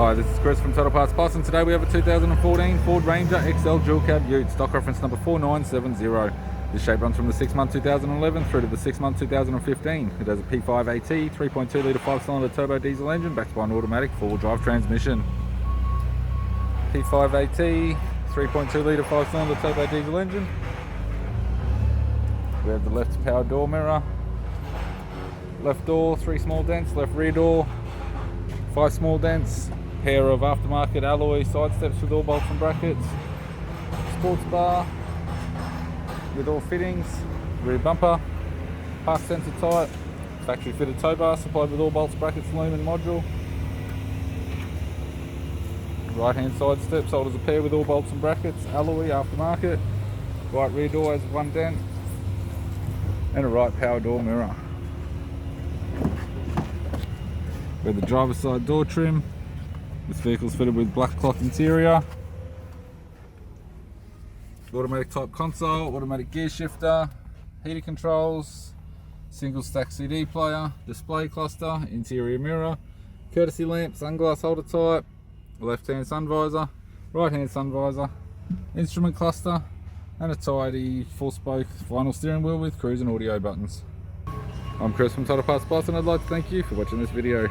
Hi, this is Chris from Total Parts Plus, and today we have a 2014 Ford Ranger XL dual cab ute, stock reference number 4970. This shape runs from the 6-month 2011 through to the 6-month 2015. It has a P5 AT, 3.2 litre 5-cylinder turbo diesel engine backed by an automatic 4-wheel drive transmission. P5 AT, 3.2 litre 5-cylinder turbo diesel engine. We have the left power door mirror, left door, 3 small dents, left rear door, 5 small dents, pair of aftermarket alloy side steps with all bolts and brackets, sports bar with all fittings, rear bumper, park sensor type, factory fitted tow bar supplied with all bolts, brackets, loom and module. Right hand side steps sold as a pair with all bolts and brackets, alloy, aftermarket. Right rear door has 1 dent and a right power door mirror. We have the driver's side door trim. This vehicle is fitted with black cloth interior. Automatic type console, automatic gear shifter, heater controls, single stack CD player, display cluster, interior mirror, courtesy lamp, sunglass holder type, left hand sun visor, right hand sun visor, instrument cluster, and a tidy 4-spoke vinyl steering wheel with cruise and audio buttons. I'm Chris from Total Parts Plus, and I'd like to thank you for watching this video.